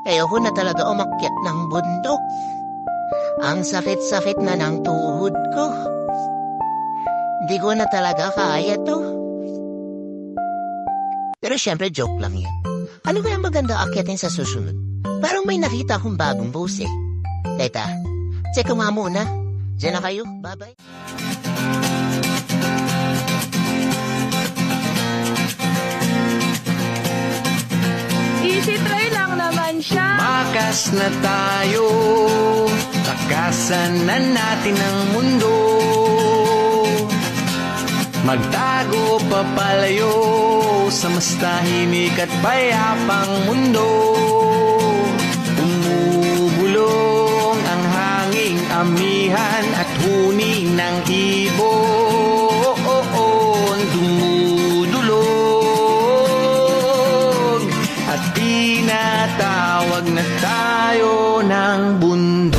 Ayoko na talaga umakyat ng bundok. Ang sakit-sakit na ng tuhod ko. Di ko na talaga kaya to. Pero syempre joke lang yan. Ano kaya maganda akyatin sa susunod? Parang may nakita akong bagong boss eh. Teka, check ko nga muna. Diyan na kayo. Bye-bye. Easy try lang naman siya. Makas na tayo, takasan na natin ang mundo. Magtago papalayo sa mas tahimik at payapang mundo. Umubulong ang hanging amihan at huni ng ibon. Dumudulog at tinatawag na tayo ng bundok.